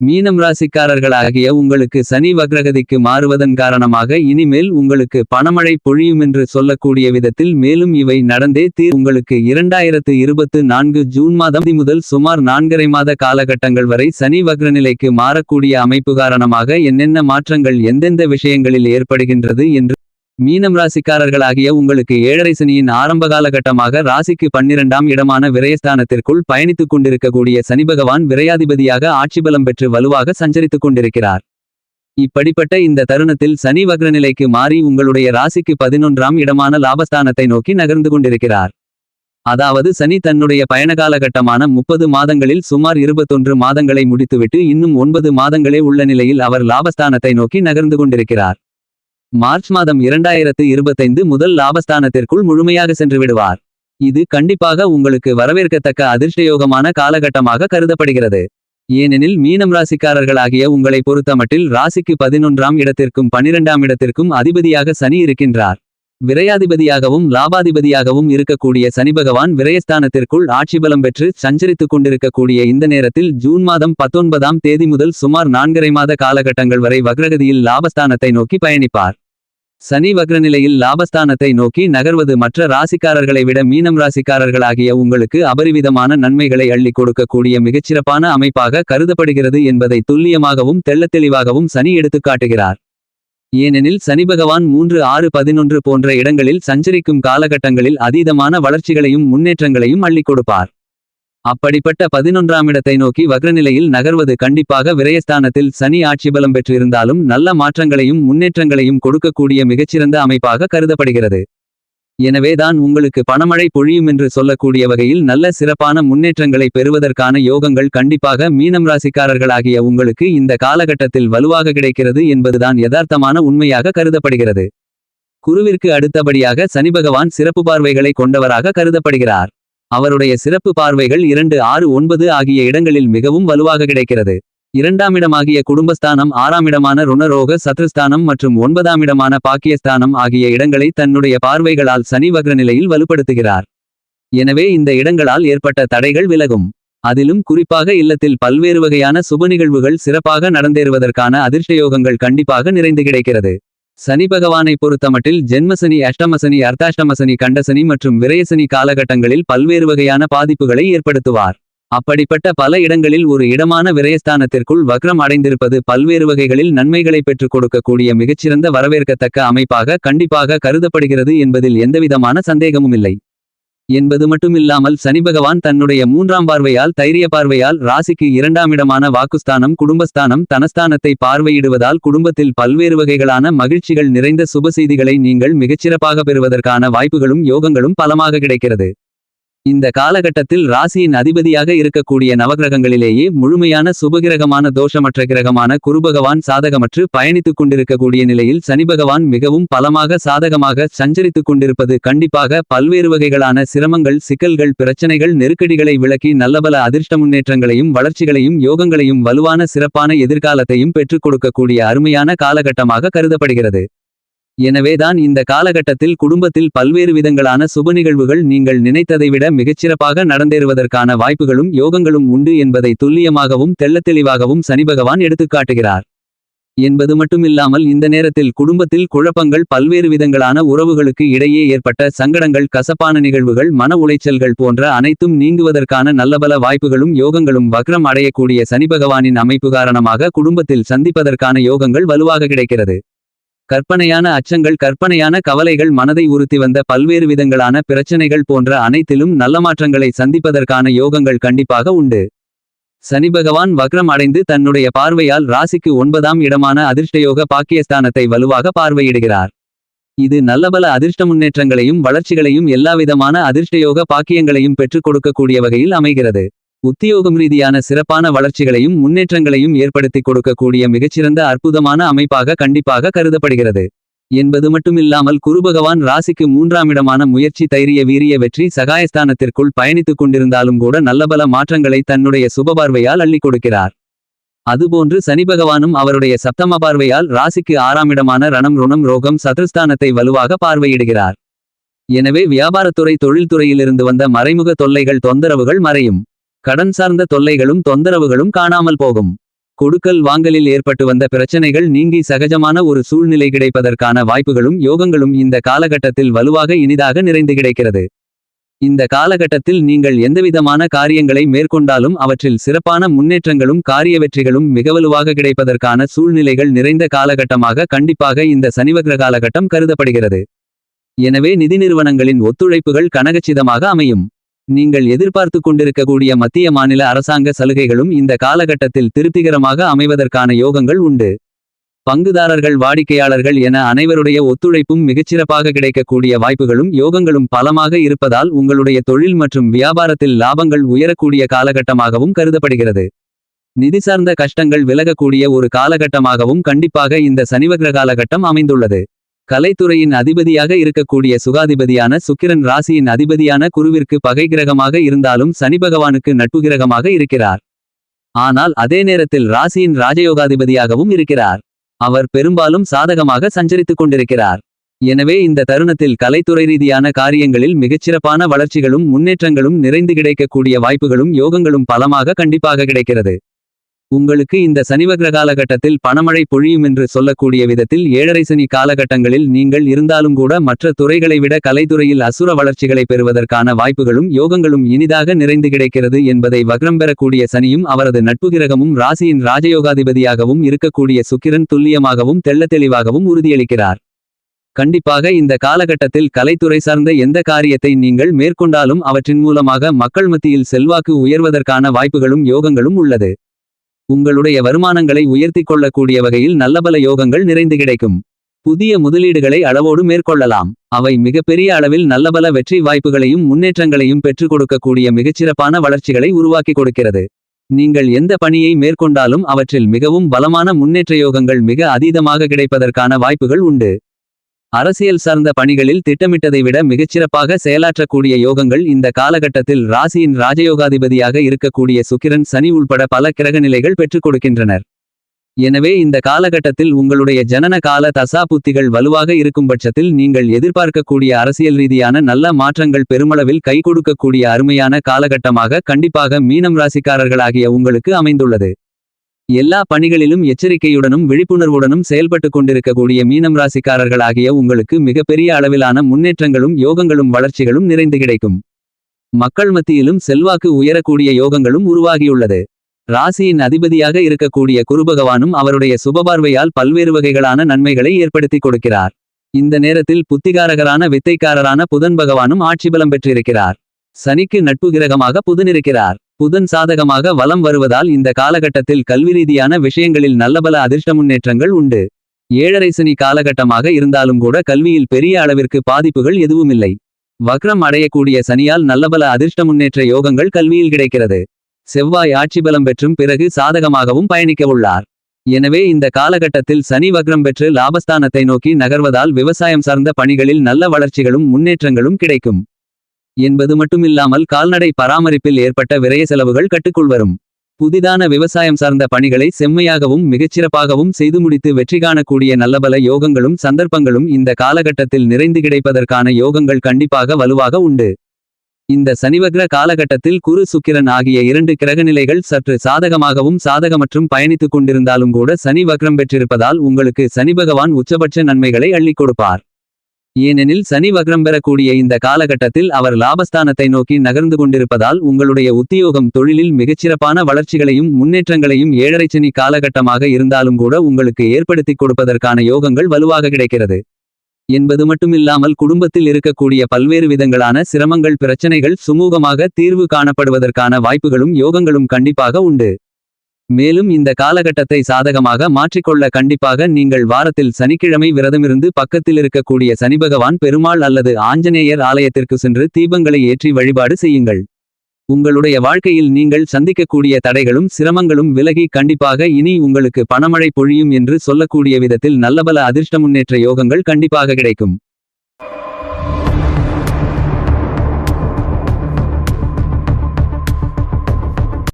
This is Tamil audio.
மீனம் ராசிக்காரர்களாகிய உங்களுக்கு சனி வக்ரகதிக்கு மாறுவதன் காரணமாக இனிமேல் உங்களுக்கு பணமழை பொழியுமென்று சொல்லக்கூடிய விதத்தில் மேலும் இவை நடந்தே உங்களுக்கு 2024 ஜூன் மாதம் முதல் சுமார் 4.5 மாத காலகட்டங்கள் வரை சனி வக்ரநிலைக்கு மாறக்கூடிய அமைப்பு காரணமாக என்னென்ன மாற்றங்கள் எந்தெந்த விஷயங்களில் ஏற்படுகின்றது என்று மீனம் ராசிக்காரர்களாகிய உங்களுக்கு 7.5 சனியின் ஆரம்ப காலகட்டமாக ராசிக்கு 12ஆம் இடமான விரயஸ்தானத்திற்குள் பயணித்துக் கொண்டிருக்கக்கூடிய சனிபகவான் விரையாதிபதியாக ஆட்சிபலம் பெற்று வலுவாக சஞ்சரித்துக் கொண்டிருக்கிறார். இப்படிப்பட்ட இந்த தருணத்தில் சனி வக்ரநிலைக்கு மாறி உங்களுடைய ராசிக்கு 11ஆம் இடமான லாபஸ்தானத்தை நோக்கி நகர்ந்து கொண்டிருக்கிறார். அதாவது சனி தன்னுடைய பயண காலகட்டமான 30 மாதங்களில் சுமார் 21 மாதங்களை முடித்துவிட்டு இன்னும் 9 மாதங்களே உள்ள நிலையில் அவர் லாபஸ்தானத்தை நோக்கி நகர்ந்து கொண்டிருக்கிறார். மார்ச் மாதம் 2025 முதல் லாபஸ்தானத்திற்குள் முழுமையாக சென்று விடுவார். இது கண்டிப்பாக உங்களுக்கு வரவேற்கத்தக்க அதிர்ஷ்டயோகமான காலகட்டமாக கருதப்படுகிறது. ஏனெனில் மீனம் ராசிக்காரர்களாகிய உங்களை பொறுத்தமட்டில் ராசிக்கு 11ஆம் இடத்திற்கும் 12ஆம் இடத்திற்கும் அதிபதியாக சனி இருக்கின்றார். விரையாதிபதியாகவும் லாபாதிபதியாகவும் இருக்கக்கூடிய சனிபகவான் விரயஸ்தானத்திற்குள் ஆட்சிபலம் பெற்று சஞ்சரித்துக் கொண்டிருக்கக்கூடிய இந்த நேரத்தில் ஜூன் மாதம் 19ஆம் தேதி முதல் சுமார் 4.5 மாத காலகட்டங்கள் வரை வக்ரகதியில் லாபஸ்தானத்தை நோக்கி பயணிப்பார். சனி வக்ரநிலையில் லாபஸ்தானத்தை நோக்கி நகர்வது மற்ற ராசிக்காரர்களை விட மீனம் ராசிக்காரர்களாகிய உங்களுக்கு அபரிவிதமான நன்மைகளை அள்ளி கொடுக்கக்கூடிய மிகச்சிறப்பான அமைப்பாக கருதப்படுகிறது என்பதை துல்லியமாகவும் தெள்ளத்தெளிவாகவும் சனி எடுத்துக்காட்டுகிறார். ஏனெனில் சனிபகவான் 3, 6, 11 போன்ற இடங்களில் சஞ்சரிக்கும் காலகட்டங்களில் அதீதமான வளர்ச்சிகளையும் முன்னேற்றங்களையும் அள்ளி கொடுப்பார். அப்படிப்பட்ட 11ஆம் இடத்தை நோக்கி வக்ரநிலையில் நகர்வது கண்டிப்பாக விரயஸ்தானத்தில் சனி ஆட்சிபலம் பெற்று இருந்தாலும் நல்ல மாற்றங்களையும் முன்னேற்றங்களையும் கொடுக்கக்கூடிய மிகச்சிறந்த அமைப்பாக கருதப்படுகிறது. எனவேதான் உங்களுக்கு பணமழை பொழியும் என்று சொல்லக்கூடிய வகையில் நல்ல சிறப்பான முன்னேற்றங்களை பெறுவதற்கான யோகங்கள் கண்டிப்பாக மீனம் ராசிக்காரர்களாகிய உங்களுக்கு இந்த காலகட்டத்தில் வலுவாக கிடைக்கிறது என்பதுதான் யதார்த்தமான உண்மையாக கருதப்படுகிறது. குருவிற்கு அடுத்தபடியாக சனிபகவான் சிறப்பு பார்வைகளை கொண்டவராக கருதப்படுகிறார். அவருடைய சிறப்பு பார்வைகள் 2, 6, 9 ஆகிய இடங்களில் மிகவும் வலுவாக கிடைக்கிறது. 2ஆம் இடமாகிய குடும்பஸ்தானம், 6ஆம் இடமான ருணரோக சத்ருஸ்தானம் மற்றும் 9ஆம் இடமான பாக்கியஸ்தானம் ஆகிய இடங்களை தன்னுடைய பார்வைகளால் சனி வக்ரநிலையில் வலுப்படுத்துகிறார். எனவே இந்த இடங்களால் ஏற்பட்ட தடைகள் விலகும். அதிலும் குறிப்பாக இல்லத்தில் பல்வேறு வகையான சுப நிகழ்வுகள் சிறப்பாக நடந்தேறுவதற்கான அதிர்ஷ்டயோகங்கள் கண்டிப்பாக நிறைந்து கிடைக்கிறது. சனி பகவானை பொறுத்தமட்டில் ஜென்மசனி, அஷ்டமசனி, அர்த்தாஷ்டமசனி, கண்டசனி மற்றும் விரயசனி காலகட்டங்களில் பல்வேறு வகையான பாதிப்புகளை ஏற்படுத்துவார். அப்படிப்பட்ட பல இடங்களில் ஒரு இடமான விரயஸ்தானத்திற்குள் வக்ரம் அடைந்திருப்பது பல்வேறு வகைகளில் நன்மைகளை பெற்றுக் கொடுக்கக்கூடிய மிகச்சிறந்த வரவேற்கத்தக்க அமைப்பாக கண்டிப்பாக கருதப்படுகிறது என்பதில் எந்தவிதமான சந்தேகமுமில்லை. என்பது மட்டுமில்லாமல் சனிபகவான் தன்னுடைய 3ஆம் பார்வையால், தைரிய பார்வையால் ராசிக்கு 2ஆம் இடமான வாக்குஸ்தானம், குடும்பஸ்தானம், தனஸ்தானத்தை பார்வையிடுவதால் குடும்பத்தில் பல்வேறு வகைகளான மகிழ்ச்சிகள் நிறைந்த சுப செய்திகளை நீங்கள் மிகச்சிறப்பாக பெறுவதற்கான வாய்ப்புகளும் யோகங்களும் பலமாக கிடைக்கிறது. இந்த காலகட்டத்தில் ராசியின் அதிபதியாக இருக்கக்கூடிய நவகிரகங்களிலேயே முழுமையான சுபகிரகமான தோஷமற்ற கிரகமான குருபகவான் சாதகமற்று பயணித்துக் கொண்டிருக்கக்கூடிய நிலையில் சனிபகவான் மிகவும் பலமாக சாதகமாக சஞ்சரித்துக் கொண்டிருப்பது கண்டிப்பாக பல்வேறு வகைகளான சிரமங்கள், சிக்கல்கள், பிரச்சனைகள், நெருக்கடிகளை விலக்கி நல்லபல அதிர்ஷ்ட முன்னேற்றங்களையும் வளர்ச்சிகளையும் யோகங்களையும் வலுவான சிறப்பான எதிர்காலத்தையும் பெற்றுக் கொடுக்கக்கூடிய அருமையான காலகட்டமாக கருதப்படுகிறது. எனவேதான் இந்த காலகட்டத்தில் குடும்பத்தில் பல்வேறு விதங்களான சுப நிகழ்வுகள் நீங்கள் நினைத்ததை விட மிகச்சிறப்பாக நடந்தேறுவதற்கான வாய்ப்புகளும் யோகங்களும் உண்டு என்பதை துல்லியமாகவும் தெள்ளத்தெளிவாகவும் சனிபகவான் எடுத்துக்காட்டுகிறார். என்பது மட்டுமில்லாமல் இந்த நேரத்தில் குடும்பத்தில் குழப்பங்கள், பல்வேறு விதங்களான உறவுகளுக்கு இடையே ஏற்பட்ட சங்கடங்கள், கசப்பான நிகழ்வுகள், மன உளைச்சல்கள் போன்ற அனைத்தும் நீங்குவதற்கான நல்லபல வாய்ப்புகளும் யோகங்களும் வக்ரம் அடையக்கூடிய சனிபகவானின் அமைப்பு காரணமாக குடும்பத்தில் சந்திப்பதற்கான யோகங்கள் வலுவாக கிடைக்கிறது. கற்பனையான அச்சங்கள், கற்பனையான கவலைகள், மனதை உறுத்தி வந்த பல்வேறு விதங்களான பிரச்சனைகள் போன்ற அனைத்திலும் நல்ல மாற்றங்களை சந்திப்பதற்கான யோகங்கள் கண்டிப்பாக உண்டு. சனிபகவான் வக்ரம் அடைந்து தன்னுடைய பார்வையால் ராசிக்கு 9ஆம் இடமான அதிர்ஷ்டயோக பாக்கியஸ்தானத்தை வலுவாக பார்வையிடுகிறார். இது நல்லபல அதிர்ஷ்ட முன்னேற்றங்களையும் வளர்ச்சிகளையும் எல்லாவிதமான அதிர்ஷ்டயோக பாக்கியங்களையும் பெற்றுக் கொடுக்கக்கூடிய வகையில் அமைகிறது. உத்தியோகம் ரீதியான சிறப்பான வளர்ச்சிகளையும் முன்னேற்றங்களையும் ஏற்படுத்தி கொடுக்கக்கூடிய மிகச்சிறந்த அற்புதமான அமைப்பாக கண்டிப்பாக கருதப்படுகிறது. என்பது மட்டுமில்லாமல் குருபகவான் ராசிக்கு 3ஆம் இடமான முயற்சி, தைரிய, வீரிய, வெற்றி சகாயஸ்தானத்திற்குள் பயணித்துக் கொண்டிருந்தாலும் கூட நல்லபல மாற்றங்களை தன்னுடைய சுபபார்வையால் அள்ளி கொடுக்கிறார். அதுபோன்று சனிபகவானும் அவருடைய சப்தம பார்வையால் ராசிக்கு 6ஆம் இடமான ரணம், ருணம், ரோகம் சத்ருஸ்தானத்தை வலுவாக பார்வையிடுகிறார். எனவே வியாபாரத்துறை, தொழில்துறையிலிருந்து வந்த மறைமுக தொல்லைகள், தொந்தரவுகள் மறையும். கடன் சார்ந்த தொல்லைகளும் தொந்தரவுகளும் காணாமல் போகும். கொடுக்கல் வாங்கலில் ஏற்பட்டு வந்த பிரச்சனைகள் நீங்கி சகஜமான ஒரு சூழ்நிலை கிடைப்பதற்கான வாய்ப்புகளும் யோகங்களும் இந்த காலகட்டத்தில் வலுவாக இனிதாக நிறைந்து கிடைக்கிறது. இந்த காலகட்டத்தில் நீங்கள் எந்தவிதமான காரியங்களை மேற்கொண்டாலும் அவற்றில் சிறப்பான முன்னேற்றங்களும் காரிய வெற்றிகளும் மிக வலுவாக கிடைப்பதற்கான சூழ்நிலைகள் நிறைந்த காலகட்டமாக கண்டிப்பாக இந்த சனிவக்ர காலகட்டம் கருதப்படுகிறது. எனவே நிதி நிறுவனங்களின் ஒத்துழைப்புகள் கனகச்சிதமாக அமையும். நீங்கள் எதிர்பார்த்து கொண்டிருக்கக்கூடிய மத்திய மாநில அரசாங்க சலுகைகளும் இந்த காலகட்டத்தில் திருப்திகரமாக அமைவதற்கான யோகங்கள் உண்டு. பங்குதாரர்கள் வாடிக்கையாளர்கள் என அனைவருடைய ஒத்துழைப்பும் மிகச்சிறப்பாக கிடைக்கக்கூடிய வாய்ப்புகளும் யோகங்களும் பலமாக இருப்பதால் உங்களுடைய தொழில் மற்றும் வியாபாரத்தில் லாபங்கள் உயரக்கூடிய காலகட்டமாகவும் கருதப்படுகிறது. நிதி சார்ந்த கஷ்டங்கள் விலகக்கூடிய ஒரு காலகட்டமாகவும் கண்டிப்பாக இந்த சனிவக்ர காலகட்டம் அமைந்துள்ளது. கலைத்துறையின் அதிபதியாக இருக்கக்கூடிய சுகாதிபதியான சுக்கிரன் ராசியின் அதிபதியான குருவிற்கு பகை கிரகமாக இருந்தாலும் சனி பகவானுக்கு நட்பு கிரகமாக இருக்கிறார். ஆனால் அதே நேரத்தில் ராசியின் ராஜயோகாதிபதியாகவும் இருக்கிறார். அவர் பெரும்பாலும் சாதகமாக சஞ்சரித்துக் கொண்டிருக்கிறார். எனவே இந்த தருணத்தில் கலைத்துறை ரீதியான காரியங்களில் மிகச்சிறப்பான வளர்ச்சிகளும் முன்னேற்றங்களும் நிறைந்து கிடைக்கக்கூடிய வாய்ப்புகளும் யோகங்களும் பலமாக கண்டிப்பாக கிடைக்கிறது. உங்களுக்கு இந்த சனிவக்ர காலகட்டத்தில் பணமழை பொழியும் என்று சொல்லக்கூடிய விதத்தில் ஏழரை சனி காலகட்டங்களில் நீங்கள் இருந்தாலும் கூட மற்ற துறைகளை விட கலைத்துறையில் அசுர வளர்ச்சிகளை பெறுவதற்கான வாய்ப்புகளும் யோகங்களும் இனிதாக நிறைந்து கிடைக்கிறது என்பதை வக்ரம் பெறக்கூடிய சனியும் அவரது நட்பு கிரகமும் ராசியின் ராஜயோகாதிபதியாகவும் இருக்கக்கூடிய சுக்கிரன் துல்லியமாகவும் தெள்ளத்தெளிவாகவும் உறுதியளிக்கிறார். கண்டிப்பாக இந்த காலகட்டத்தில் கலைத்துறை சார்ந்த எந்த காரியத்தை நீங்கள் மேற்கொண்டாலும் அவற்றின் மூலமாக மக்கள் மத்தியில் செல்வாக்கு உயர்வதற்கான வாய்ப்புகளும் யோகங்களும் உள்ளது. உங்களுடைய வருமானங்களை உயர்த்தி கொள்ளக்கூடிய வகையில் நல்லபல யோகங்கள் நிறைந்து கிடைக்கும். புதிய முதலீடுகளை அளவோடு மேற்கொள்ளலாம். அவை மிகப்பெரிய அளவில் நல்லபல வெற்றி வாய்ப்புகளையும் முன்னேற்றங்களையும் பெற்றுக் கொடுக்கக்கூடிய மிகச்சிறப்பான வளர்ச்சிகளை உருவாக்கி கொடுக்கிறது. நீங்கள் எந்த பணியை மேற்கொண்டாலும் அவற்றில் மிகவும் பலமான முன்னேற்ற யோகங்கள் மிக அதீதமாக கிடைப்பதற்கான வாய்ப்புகள் உண்டு. அரசியல் சார்ந்த பணிகளில் திட்டமிட்டதை விட மிகச்சிறப்பாக செயலாற்றக்கூடிய யோகங்கள் இந்த காலகட்டத்தில் ராசியின் ராஜயோகாதிபதியாக இருக்கக்கூடிய சுக்கிரன் சனி உள்பட பல கிரகநிலைகள் பெற்றுக் கொடுக்கின்றனர். எனவே இந்த காலகட்டத்தில் உங்களுடைய ஜனன கால தசா புத்திகள் வலுவாக இருக்கும் பட்சத்தில் நீங்கள் எதிர்பார்க்கக்கூடிய அரசியல் ரீதியான நல்ல மாற்றங்கள் பெருமளவில் கை கொடுக்கக்கூடிய அருமையான காலகட்டமாக கண்டிப்பாக மீனம் ராசிக்காரர்களாகிய உங்களுக்கு அமைந்துள்ளது. எல்லா பணிகளிலும் எச்சரிக்கையுடனும் விழிப்புணர்வுடனும் செயல்பட்டு கொண்டிருக்கக்கூடிய மீனம் ராசிக்காரர்களாகிய உங்களுக்கு மிகப்பெரிய அளவிலான முன்னேற்றங்களும் யோகங்களும் வளர்ச்சிகளும் நிறைந்து கிடைக்கும். மக்கள் மத்தியிலும் செல்வாக்கு உயரக்கூடிய யோகங்களும் உருவாகியுள்ளது. ராசியின் அதிபதியாக இருக்கக்கூடிய குருபகவானும் அவருடைய சுபபார்வையால் பல்வேறு வகைகளான நன்மைகளை ஏற்படுத்தி கொடுக்கிறார். இந்த நேரத்தில் புத்திகாரகரான வித்தைக்காரரான புதன் பகவானும் ஆட்சிபலம் பெற்றிருக்கிறார். சனிக்கு நட்பு கிரகமாக புதன் இருக்கிறார். புதன் சாதகமாக வலம் வருவதால் இந்த காலகட்டத்தில் கல்வி ரீதியான விஷயங்களில் நல்லபல அதிர்ஷ்ட முன்னேற்றங்கள் உண்டு. ஏழரை சனி காலகட்டமாக இருந்தாலும் கூட கல்வியில் பெரிய அளவிற்கு பாதிப்புகள் எதுவுமில்லை. வக்ரம் அடையக்கூடிய சனியால் நல்லபல அதிர்ஷ்ட முன்னேற்ற யோகங்கள் கல்வியில் கிடைக்கிறது. செவ்வாய் ஆட்சிபலம் பெற்றும் பிறகு சாதகமாகவும் பயணிக்க உள்ளார். எனவே இந்த காலகட்டத்தில் சனி வக்ரம் பெற்று லாபஸ்தானத்தை நோக்கி நகர்வதால் விவசாயம் சார்ந்த பணிகளில் நல்ல வளர்ச்சிகளும் முன்னேற்றங்களும் கிடைக்கும் என்பது மட்டுமில்லாமல் கால்நடை பராமரிப்பில் ஏற்பட்ட விரய செலவுகள் கட்டுக்குள் வரும். புதிதான விவசாயம் சார்ந்த பணிகளை செம்மையாகவும் மிகச்சிறப்பாகவும் செய்து முடித்து வெற்றி காணக்கூடிய நல்லபல யோகங்களும் சந்தர்ப்பங்களும் இந்த காலகட்டத்தில் நிறைந்து கிடைப்பதற்கான யோகங்கள் கண்டிப்பாக வலுவாக உண்டு. இந்த சனிவக்ர காலகட்டத்தில் குரு சுக்கிரன் ஆகிய இரண்டு கிரகநிலைகள் சற்று சாதகமாகவும் சாதகமற்றும் பயணித்துக் கொண்டிருந்தாலும் கூட சனி வக்ரம் பெற்றிருப்பதால் உங்களுக்கு சனி பகவான் உச்சபட்ச நன்மைகளை அள்ளிக் கொடுப்பார். ஏனெனில் சனி வக்ரம் பெறக்கூடிய இந்த காலகட்டத்தில் அவர் லாபஸ்தானத்தை நோக்கி நகர்ந்து கொண்டிருப்பதால் உங்களுடைய உத்தியோகம் தொழிலில் மிகச்சிறப்பான வளர்ச்சிகளையும் முன்னேற்றங்களையும் ஏழரை சனி காலகட்டமாக இருந்தாலும் கூட உங்களுக்கு ஏற்படுத்தி கொடுப்பதற்கான யோகங்கள் வலுவாக கிடைக்கிறது என்பது மட்டுமில்லாமல் குடும்பத்தில் இருக்கக்கூடிய பல்வேறு விதங்களான சிரமங்கள் பிரச்சனைகள் சுமூகமாக தீர்வு காணப்படுவதற்கான வாய்ப்புகளும் யோகங்களும் கண்டிப்பாக உண்டு. மேலும் இந்த காலகட்டத்தை சாதகமாக மாற்றிக்கொள்ள கண்டிப்பாக நீங்கள் வாரத்தில் சனிக்கிழமை விரதமிருந்து பக்கத்தில் இருக்கக்கூடிய சனிபகவான் பெருமாள் அல்லது ஆஞ்சநேயர் ஆலயத்திற்கு சென்று தீபங்களை ஏற்றி வழிபாடு செய்யுங்கள். உங்களுடைய வாழ்க்கையில் நீங்கள் சந்திக்கக்கூடிய தடைகளும் சிரமங்களும் விலகி கண்டிப்பாக இனி உங்களுக்கு பணமழை பொழியும் என்று சொல்லக்கூடிய விதத்தில் நல்லபல அதிர்ஷ்ட முன்னேற்ற யோகங்கள் கண்டிப்பாக கிடைக்கும்.